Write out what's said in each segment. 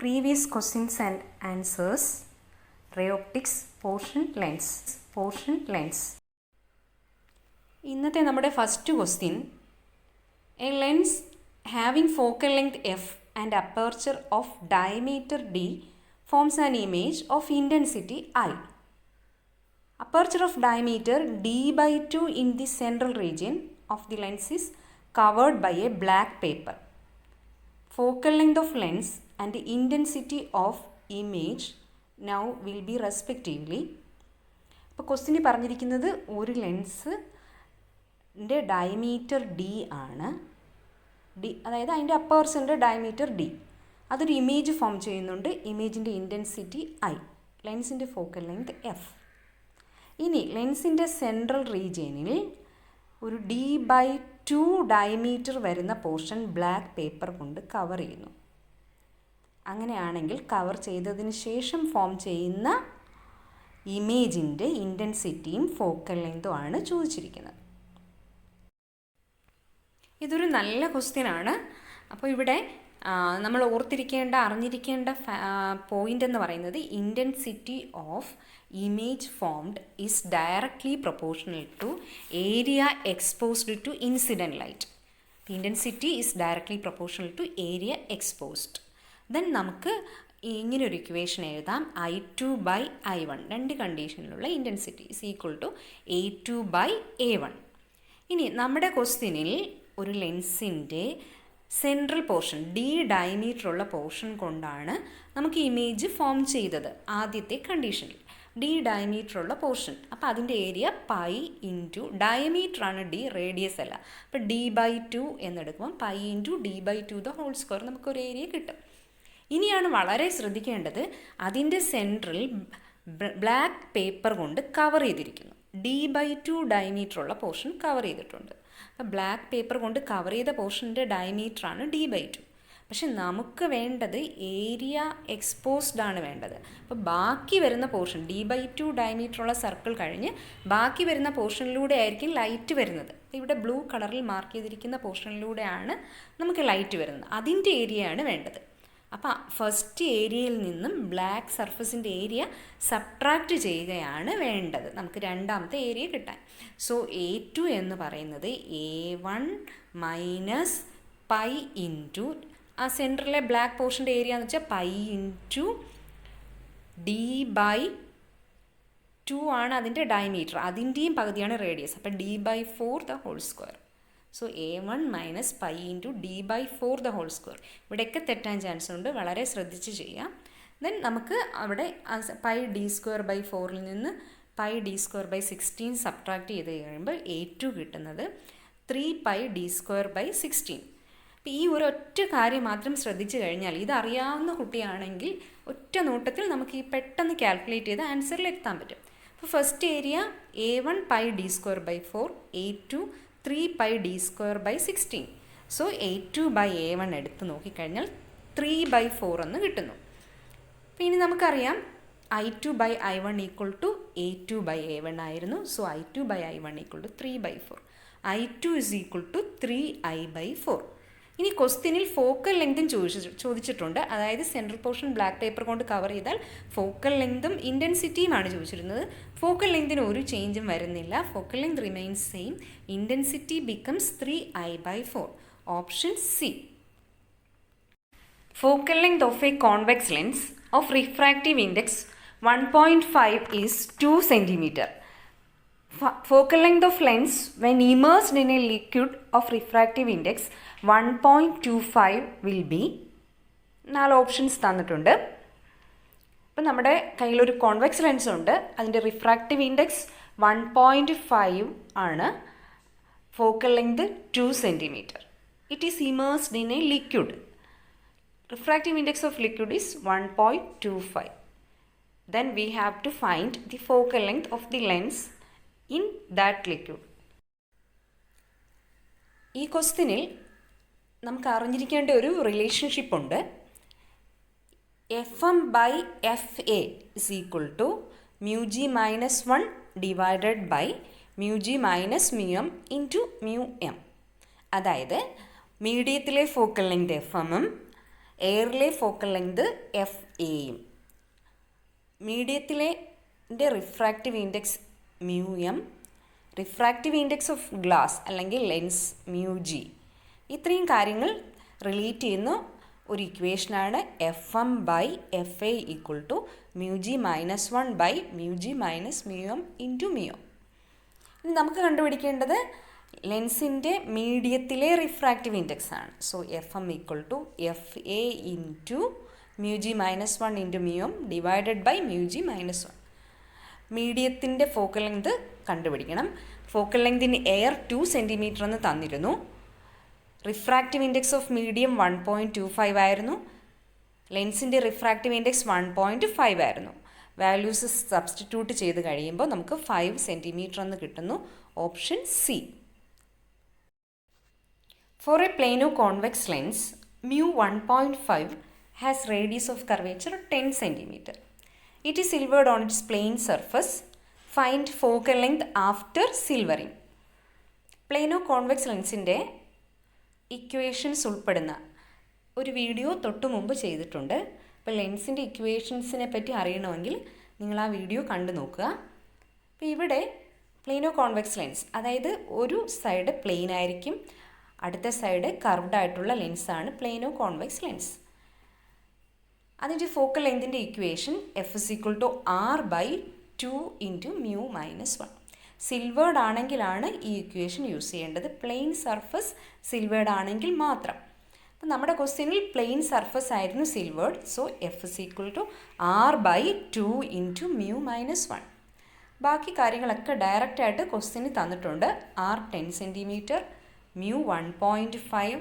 Previous questions and answers. Ray optics, portion, lens. ഇന്നത്തെ നമ്മുടെ first question, A lens having focal length F and aperture of diameter D forms an image of intensity I. Aperture of diameter d/2 in the central region of the lens is covered by a black paper. Focal length of lens and the intensity of image now will be respectively. ഇപ്പോൾ ക്വസ്റ്റ്യനിൽ പറഞ്ഞിരിക്കുന്നത് ഒരു ലെൻസിൻ്റെ diameter D ആണ്. അതായത് അതിൻ്റെ അപ്പർച്ചറിൻ്റെ diameter D. അതൊരു image form ചെയ്യുന്നുണ്ട്. ഇമേജിൻ്റെ ഇൻറ്റൻസിറ്റി ഐ. ലെൻസിൻ്റെ ഫോക്കൽ ലെങ്ത് എഫ്. ഇനി ലെൻസിൻ്റെ സെൻട്രൽ റീജിയനിൽ ഒരു d/2 ഡയമീറ്റർ വരുന്ന പോർഷൻ ബ്ലാക്ക് പേപ്പർ കൊണ്ട് കവർ ചെയ്യുന്നു. അങ്ങനെയാണെങ്കിൽ കവർ ചെയ്തതിന് ശേഷം ഫോം ചെയ്യുന്ന ഇമേജിൻ്റെ ഇൻറ്റൻസിറ്റിയും ഫോക്കൽ ലെങ്തും ആണ് ചോദിച്ചിരിക്കുന്നത്. ഇതൊരു നല്ല ക്വസ്റ്റ്യനാണ്. അപ്പോൾ ഇവിടെ നമ്മൾ അറിഞ്ഞിരിക്കേണ്ട പോയിൻ്റ് എന്ന് പറയുന്നത് intensity of image formed is directly proportional to area exposed to incident light. The intensity is directly proportional to area exposed. Then നമുക്ക് ഇങ്ങനെ ഒരു ഇക്വേഷൻ എഴുതാം. I2/I1 രണ്ട് കണ്ടീഷനിലുള്ള intensity is equal to A2/A1. ഇനി നമ്മുടെ ക്വസ്റ്റ്യനിൽ ഒരു ലെൻസിൻ്റെ സെൻട്രൽ പോർഷൻ ഡി ഡയമീറ്ററുള്ള പോർഷൻ കൊണ്ടാണ് നമുക്ക് ഇമേജ് ഫോം ചെയ്തത്. ആദ്യത്തെ കണ്ടീഷനിൽ ഡി ഡയമീറ്ററുള്ള പോർഷൻ. അപ്പോൾ അതിൻ്റെ ഏരിയ പൈ ഇൻറ്റു ഡയമീറ്ററാണ് ഡി, റേഡിയസ് അല്ല. അപ്പോൾ d/2 എന്നെടുക്കുമ്പോൾ pi into d/2 the whole square നമുക്കൊരു ഏരിയ കിട്ടും. ഇനിയാണ് വളരെ ശ്രദ്ധിക്കേണ്ടത്, അതിൻ്റെ സെൻട്രൽ ബ്ലാക്ക് പേപ്പർ കൊണ്ട് കവർ ചെയ്തിരിക്കുന്നു. d/2 ഡയമീറ്ററുള്ള പോർഷൻ കവർ ചെയ്തിട്ടുണ്ട്. അപ്പോൾ ബ്ലാക്ക് പേപ്പർ കൊണ്ട് കവർ ചെയ്ത പോർഷൻ്റെ ഡയമീറ്ററാണ് d/2. പക്ഷെ നമുക്ക് വേണ്ടത് ഏരിയ എക്സ്പോസ്ഡ് ആണ് വേണ്ടത്. അപ്പോൾ ബാക്കി വരുന്ന പോർഷൻ d/2 ഡയമീറ്ററുള്ള സർക്കിൾ കഴിഞ്ഞ് ബാക്കി വരുന്ന പോർഷനിലൂടെ ആയിരിക്കും ലൈറ്റ് വരുന്നത്. ഇവിടെ ബ്ലൂ കളറിൽ മാർക്ക് ചെയ്തിരിക്കുന്ന പോർഷനിലൂടെയാണ് നമുക്ക് ലൈറ്റ് വരുന്നത്. അതിൻ്റെ ഏരിയയാണ് വേണ്ടത്. അപ്പോൾ ഫസ്റ്റ് ഏരിയയിൽ നിന്നും ബ്ലാക്ക് സർഫസിൻ്റെ ഏരിയ സബ്ട്രാക്റ്റ് ചെയ്യുകയാണ് വേണ്ടത് നമുക്ക് രണ്ടാമത്തെ ഏരിയ കിട്ടാൻ. സോ A2 എന്ന് പറയുന്നത് A1 മൈനസ് പൈ ഇൻറ്റു ആ സെൻറ്ററിലെ ബ്ലാക്ക് പോർഷൻ്റെ ഏരിയ എന്ന് വെച്ചാൽ പൈ ഇൻറ്റു d/2 ആണ് അതിൻ്റെ ഡയമീറ്റർ. അതിൻ്റെയും പകുതിയാണ് റേഡിയസ്. അപ്പോൾ d/4 the whole square. So A1 minus pi into d/4 the whole square. ഇവിടെയൊക്കെ തെറ്റാൻ ചാൻസ് ഉണ്ട്, വളരെ ശ്രദ്ധിച്ച് ചെയ്യാം. ദെൻ നമുക്ക് അവിടെ പൈ d²/4 നിന്ന് പൈ d²/16 സബ്ട്രാക്ട് ചെയ്ത് കഴിയുമ്പോൾ A2 കിട്ടുന്നത് 3π d²/16. അപ്പോൾ ഈ ഒരൊറ്റ കാര്യം മാത്രം ശ്രദ്ധിച്ചു കഴിഞ്ഞാൽ, ഇതറിയാവുന്ന കുട്ടിയാണെങ്കിൽ ഒറ്റ നോട്ടത്തിൽ നമുക്ക് ഈ പെട്ടെന്ന് കാൽക്കുലേറ്റ് ചെയ്ത് ആൻസറിൽ എത്താൻ പറ്റും. അപ്പോൾ first area A1 pi d²/4, A2 3π d²/16. So A2/A1 എടുത്ത് നോക്കിക്കഴിഞ്ഞാൽ 3/4 എന്ന് കിട്ടുന്നു. അപ്പോൾ ഇനി നമുക്കറിയാം I2/I1 ഈക്വൾ ടു A2/A1 ആയിരുന്നു. So I2/I1 equal to 3/4. I2 is equal to 3I/4. ഇനി ക്വസ്റ്റ്യനിൽ ഫോക്കൽ ലെങ്തും ചോദിച്ചിട്ടുണ്ട്. അതായത് സെൻട്രൽ പോർഷൻ ബ്ലാക്ക് പേപ്പർ കൊണ്ട് കവർ ചെയ്താൽ ഫോക്കൽ ലെങ്തും ഇൻറ്റൻസിറ്റിയുമാണ് ചോദിച്ചിരുന്നത്. ഫോക്കൽ ലെങ്തിന് ഒരു ചേഞ്ചും വരുന്നില്ല. Focal length remains same. Intensity becomes 3I/4. Option C. Focal length of a convex lens of refractive index 1.5 is 2 cm. Focal length of lens when immersed in a liquid of refractive index 1.25 will be. 4 options തന്നിട്ടുണ്ട്. ഇപ്പം നമ്മുടെ കയ്യിലൊരു convex lens ഉണ്ട്. അതിൻ്റെ refractive index 1.5 ആണ്. Focal length 2 cm. It is immersed in A liquid. Refractive index of liquid is 1.25. Then we have to find the focal length of the lens in that liquid. ഈ ക്വസ്റ്റ്യനിൽ നമുക്ക് അറിഞ്ഞിരിക്കേണ്ട ഒരു relationship ഉണ്ട്. FM/FA is equal to μg minus 1 divided by μg minus μm into μm. അതായത് മീഡിയത്തിലെ focal length FM ഉം എയറിലെ focal length F എയും മീഡിയത്തിലെ refractive index mu M, refractive index of glass അല്ലെങ്കിൽ ലെൻസ് മ്യൂ ജി. ഇത്രയും കാര്യങ്ങൾ relate ചെയ്യുന്ന ഒരു ഇക്വേഷനാണ് F M by F A equal to mu G minus 1 by mu G minus mu M into mu M. ഇനി നമുക്ക് കണ്ടുപിടിക്കേണ്ടത് ലെൻസിൻ്റെ മീഡിയത്തിലെ റിഫ്രാക്റ്റീവ് ഇൻഡെക്സ് ആണ്. So F M equal to F A into mu G minus 1 into mu M divided by mu G minus 1. മീഡിയത്തിൻ്റെ focal length കണ്ടുപിടിക്കണം. Focal length in air 2 centimetre എന്ന് തന്നിരുന്നു. Refractive index of medium 1.25 ആയിരുന്നു. ലെൻസിൻ്റെ refractive index 1.5 ആയിരുന്നു. Values substitute ചെയ്ത് കഴിയുമ്പോൾ നമുക്ക് 5 centimetre എന്ന് കിട്ടുന്നു. Option C. For a plano convex lens mu 1.5 has radius of curvature 10 centimetre. It is silvered on its plane surface. Find focal length after silvering. Plano convex ലെൻസിൻ്റെ equations ഉൾപ്പെടുന്ന ഒരു video തൊട്ട് മുമ്പ് ചെയ്തിട്ടുണ്ട്. അപ്പോൾ ലെൻസിൻ്റെ ഇക്വേഷൻസിനെ പറ്റി അറിയണമെങ്കിൽ നിങ്ങൾ ആ വീഡിയോ കണ്ടു നോക്കുക. അപ്പോൾ ഇവിടെ പ്ലെയിനോ കോൺവെക്സ് ലെൻസ്, അതായത് ഒരു സൈഡ് പ്ലെയിൻ ആയിരിക്കും, അടുത്ത സൈഡ് കർവ്ഡ് ആയിട്ടുള്ള ലെൻസാണ് പ്ലെയിനോ കോൺവെക്സ് ലെൻസ്. അതിൻ്റെ ഫോക്കൽ ലെങ്തിൻ്റെ equation F is equal to R by 2 into mu minus 1. Silvered ആണെങ്കിലാണ് ഈ ഇക്വേഷൻ യൂസ് ചെയ്യേണ്ടത്. പ്ലെയിൻ സർഫസ് സിൽവേർഡ് ആണെങ്കിൽ മാത്രം. അപ്പം നമ്മുടെ ക്വസ്റ്റ്യനിൽ പ്ലെയിൻ സർഫസ് ആയിരുന്നു silvered. So F is equal to R by 2 into mu minus 1. ബാക്കി കാര്യങ്ങളൊക്കെ ഡയറക്റ്റായിട്ട് ക്വസ്റ്റ്യന് തന്നിട്ടുണ്ട്. R 10 centimetre, mu 1.5.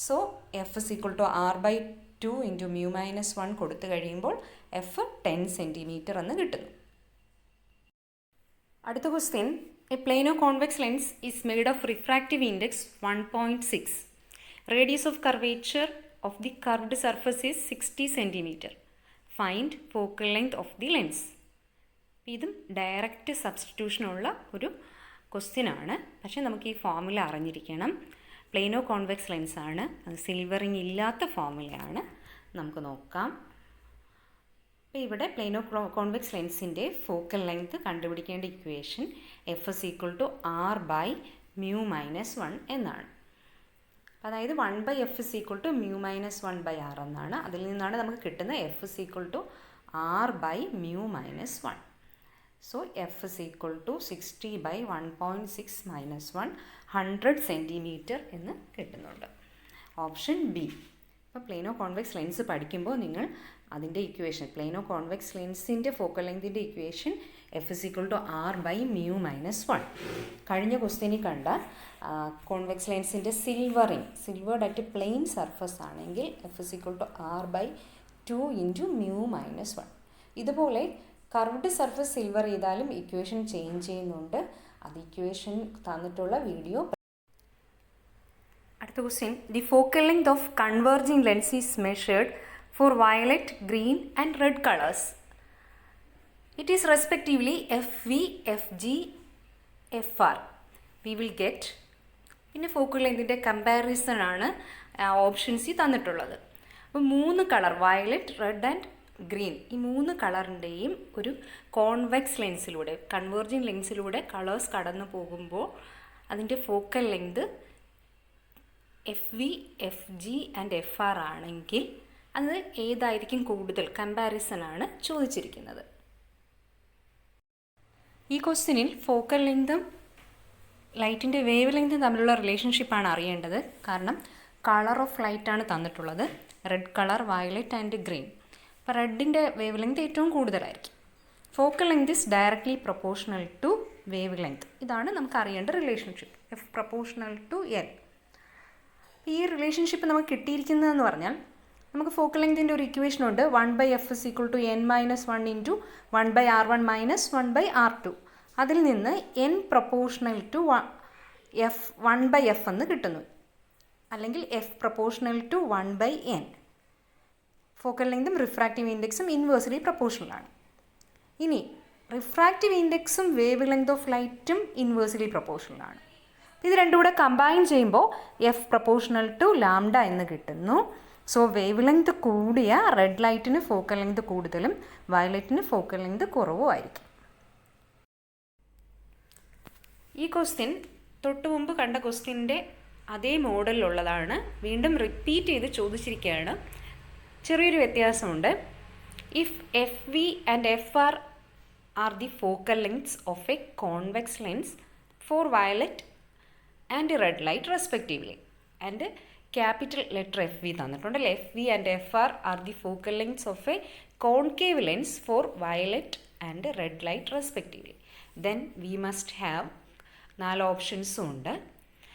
So F is equal to R by 2 into mu minus 1 കൊടുത്തു കഴിയുമ്പോൾ എഫ് 10 സെൻറ്റിമീറ്റർ എന്ന് കിട്ടുന്നു. അടുത്ത question, A plano convex lens is made of refractive index 1.6. Radius of curvature of the curved surface is 60 centimetre. Find focal length of the lens. ഇതും direct സബ്സ്റ്റിറ്റ്യൂഷനുള്ള ഒരു question ആണ്. പക്ഷേ നമുക്ക് ഈ ഫോർമുല അറിഞ്ഞിരിക്കണം. പ്ലെയിനോ കോൺവെക്സ് ലെൻസാണ്, അത് സിൽവറിങ് ഇല്ലാത്ത ഫോർമുലയാണ്. നമുക്ക് നോക്കാം. അപ്പോൾ ഇവിടെ പ്ലെയിനോ കോൺവെക്സ് ലെൻസിൻ്റെ ഫോക്കൽ ലെങ്ത് കണ്ടുപിടിക്കേണ്ട equation F is equal to R by mu minus 1 എന്നാണ്. അതായത് 1 by F is equal to mu minus 1 by R എന്നാണ്. അതിൽ നിന്നാണ് നമുക്ക് കിട്ടുന്ന F is equal to R by mu minus 1. So F is equal to 60 by 1.6 minus 1 100 centimetre എന്ന് കിട്ടുന്നുണ്ട്. Option B. അപ്പോൾ പ്ലെയിനോ കോൺവെക്സ് ലെൻസ് പഠിക്കുമ്പോൾ നിങ്ങൾ അതിൻ്റെ ഇക്വേഷൻ, പ്ലെയിനോ കോൺവെക്സ് ലെൻസിൻ്റെ ഫോക്കൽ ലെങ്തിൻ്റെ equation F is equal to R by mu minus 1. കഴിഞ്ഞ ക്വസ്റ്റ്യനിൽ കണ്ട കോൺവെക്സ് ലെൻസിൻ്റെ സിൽവേർഡ് അറ്റ് പ്ലെയിൻ സർഫസ് ആണെങ്കിൽ F is equal to R by 2 into mu minus 1. ഇതുപോലെ കർവ്ഡ് സർഫസ് സിൽവർ ചെയ്താലും ഇക്വേഷൻ ചേഞ്ച് ചെയ്യുന്നുണ്ട്. അത് ഇക്വേഷൻ തന്നിട്ടുള്ള വീഡിയോ. അടുത്ത question, the focal length of converging lens is measured for violet, green and red colours. It is respectively F V, F G, F R. We will get. പിന്നെ focal ലെങ്തിൻ്റെ comparison ആണ് ഓപ്ഷൻസിൽ തന്നിട്ടുള്ളത്. അപ്പോൾ 3 colour, violet, red and green, ഈ 3 കളറിൻ്റെയും ഒരു convex ലെൻസിലൂടെ, കൺവേർജിങ് ലെൻസിലൂടെ കളേഴ്സ് കടന്നു പോകുമ്പോൾ അതിൻ്റെ focal length F V, F G and F R ആണെങ്കിൽ അത് ഏതായിരിക്കും കൂടുതൽ, കമ്പാരിസൺ ആണ് ചോദിച്ചിരിക്കുന്നത്. ഈ ക്വസ്റ്റ്യനിൽ ഫോക്കൽ ലെങ്തും ലൈറ്റിൻ്റെ വേവ് ലെങ്തും തമ്മിലുള്ള റിലേഷൻഷിപ്പാണ് അറിയേണ്ടത്. കാരണം കളർ ഓഫ് ലൈറ്റാണ് തന്നിട്ടുള്ളത്, red colour, violet and green. അപ്പോൾ റെഡിൻ്റെ വേവ് ലെങ്ത് ഏറ്റവും കൂടുതലായിരിക്കും. Focal length is directly proportional to wave length. ഇതാണ് നമുക്ക് അറിയേണ്ട റിലേഷൻഷിപ്പ്, എഫ് പ്രൊപ്പോർഷണൽ ടു എൽ. ഈ റിലേഷൻഷിപ്പ് നമുക്ക് കിട്ടിയിരിക്കുന്നതെന്ന് പറഞ്ഞാൽ നമുക്ക് ഫോക്കൽ ലെങ്തിൻ്റെ ഒരു ഇക്വേഷൻ ഉണ്ട്, 1 by F is equal to n minus 1 into 1 by R1 minus 1 by R2. അതിൽ നിന്ന് n proportional to F 1 by F എന്ന് കിട്ടുന്നു, അല്ലെങ്കിൽ F proportional to 1 by n. ഫോക്കൽ ലെങ്തും റിഫ്രാക്റ്റീവ് ഇൻഡെക്സും ഇൻവേഴ്സ്ലി പ്രൊപ്പോർഷണലാണ്. ഇനി റിഫ്രാക്റ്റീവ് ഇൻഡെക്സും വേവ് ലെങ്ത് ഓഫ് ലൈറ്റും ഇൻവേഴ്സ്ലി പ്രൊപ്പോർഷണലാണ്. ഇത് രണ്ടും കൂടെ കമ്പൈൻ ചെയ്യുമ്പോൾ എഫ് പ്രൊപ്പോർഷണൽ ടു ലാംഡ എന്ന് കിട്ടുന്നു. സോ വേവ് ലെങ്ത് കൂടിയ റെഡ് ലൈറ്റിന് ഫോക്കൽ ലെങ്ത് കൂടുതലും വയലറ്റിന് ഫോക്കൽ ലെങ്ത് കുറവും ആയിരിക്കും. ഈ ക്വസ്റ്റ്യൻ തൊട്ട് മുമ്പ് കണ്ട ക്വസ്റ്റ്യൻ്റെ അതേ മോഡലിലുള്ളതാണ്. വീണ്ടും റിപ്പീറ്റ് ചെയ്ത് ചോദിച്ചിരിക്കുകയാണ്. ചെറിയൊരു വ്യത്യാസമുണ്ട്. If F V and F R the focal lengths of a convex lens for violet and red light respectively. And capital letter F V തന്നിട്ടുണ്ട്. F V and F R the focal lengths of a concave lens for violet and red light respectively. Then we must have 4 ഓപ്ഷൻസും ഉണ്ട്.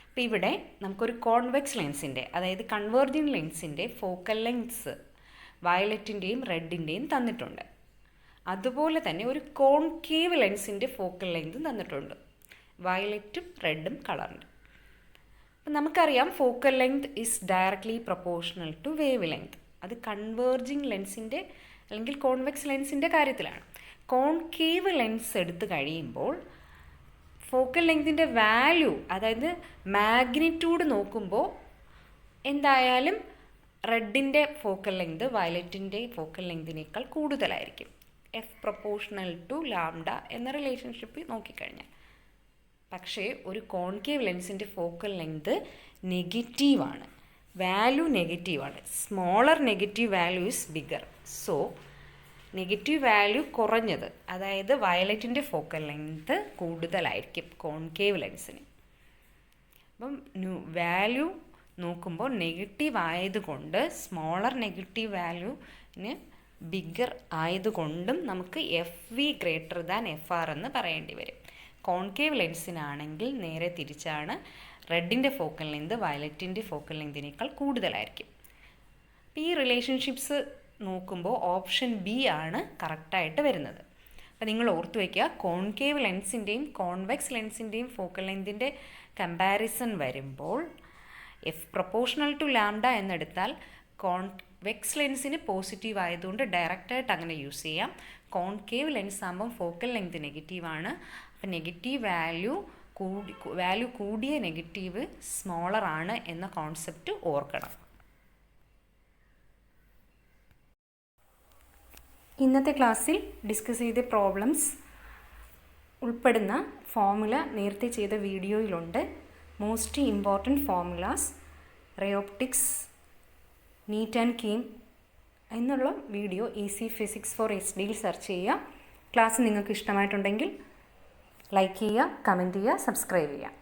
അപ്പോൾ ഇവിടെ നമുക്കൊരു convex ലെൻസിൻ്റെ, അതായത് converging ലെൻസിൻ്റെ focal lengths വയലറ്റിൻ്റെയും റെഡിൻ്റെയും തന്നിട്ടുണ്ട്. അതുപോലെ തന്നെ ഒരു കോൺകേവ് ലെൻസിൻ്റെ ഫോക്കൽ ലെങ്തും തന്നിട്ടുണ്ട്, വയലറ്റും റെഡും കളറിൻ്റെ. അപ്പം നമുക്കറിയാം focal length is directly proportional to wave length. അത് കൺവേർജിങ് ലെൻസിൻ്റെ അല്ലെങ്കിൽ കോൺവെക്സ് ലെൻസിൻ്റെ കാര്യത്തിലാണ്. കോൺകേവ് ലെൻസ് എടുത്തു കഴിയുമ്പോൾ ഫോക്കൽ ലെങ്തിൻ്റെ വാല്യൂ, അതായത് മാഗ്നിറ്റ്യൂഡ് നോക്കുമ്പോൾ എന്തായാലും റെഡിൻ്റെ ഫോക്കൽ ലെങ്ത് വയലറ്റിൻ്റെ ഫോക്കൽ ലെങ്തിനേക്കാൾ കൂടുതലായിരിക്കും. എഫ് പ്രൊപ്പോർഷണൽ ടു ലാംഡ എന്ന റിലേഷൻഷിപ്പ് നോക്കിക്കഴിഞ്ഞാൽ. പക്ഷേ ഒരു കോൺകേവ് ലെൻസിൻ്റെ ഫോക്കൽ ലെങ്ത് നെഗറ്റീവാണ്, വാല്യൂ നെഗറ്റീവാണ്. Smaller negative value is bigger. So negative value കുറഞ്ഞത്, അതായത് വയലറ്റിൻ്റെ ഫോക്കൽ ലെങ്ത് കൂടുതലായിരിക്കും കോൺകേവ് ലെൻസിന്. അപ്പം വാല്യൂ നോക്കുമ്പോൾ നെഗറ്റീവ് ആയതുകൊണ്ട്, സ്മോളർ നെഗറ്റീവ് വാല്യൂന് ബിഗർ ആയതുകൊണ്ടും നമുക്ക് F V greater than F R എന്ന് പറയേണ്ടി വരും. കോൺകേവ് ലെൻസിനാണെങ്കിൽ നേരെ തിരിച്ചാണ്. റെഡിൻ്റെ ഫോക്കൽ ലെങ്ത് വയലറ്റിൻ്റെ ഫോക്കൽ ലെങ്തിനേക്കാൾ കൂടുതലായിരിക്കും. അപ്പോൾ ഈ റിലേഷൻഷിപ്സ് നോക്കുമ്പോൾ ഓപ്ഷൻ ബി ആണ് കറക്റ്റായിട്ട് വരുന്നത്. അപ്പോൾ നിങ്ങൾ ഓർത്ത് വയ്ക്കുക, കോൺകേവ് ലെൻസിൻ്റെയും കോൺവെക്സ് ലെൻസിൻ്റെയും ഫോക്കൽ ലെങ്തിൻ്റെ കമ്പാരിസൺ വരുമ്പോൾ എഫ് പ്രൊപ്പോർഷണൽ ടു ലാംഡ എന്നെടുത്താൽ കോൺവെക്സ് ലെൻസിന് പോസിറ്റീവ് ആയതുകൊണ്ട് ഡയറക്റ്റായിട്ട് അങ്ങനെ യൂസ് ചെയ്യാം. കോൺകേവ് ലെൻസ് ആകുമ്പം ഫോക്കൽ ലെങ്ത് നെഗറ്റീവാണ്. അപ്പം നെഗറ്റീവ് വാല്യൂ കൂടിയ നെഗറ്റീവ് സ്മോളർ ആണ് എന്ന കോൺസെപ്റ്റ് ഓർക്കണം. ഇന്നത്തെ ക്ലാസ്സിൽ ഡിസ്കസ് ചെയ്ത പ്രോബ്ലംസ് ഉൾപ്പെടുന്ന ഫോർമുല നേരത്തെ ചെയ്ത വീഡിയോയിലുണ്ട്. Most important formulas, ray optics, NEET and KEAM എന്നുള്ള video easy physics for HD search ചെയ്യുക. ക്ലാസ് നിങ്ങൾക്ക് ഇഷ്ടമായിട്ടുണ്ടെങ്കിൽ ലൈക്ക് ചെയ്യുക, കമൻറ്റ് ചെയ്യുക, സബ്സ്ക്രൈബ് ചെയ്യുക.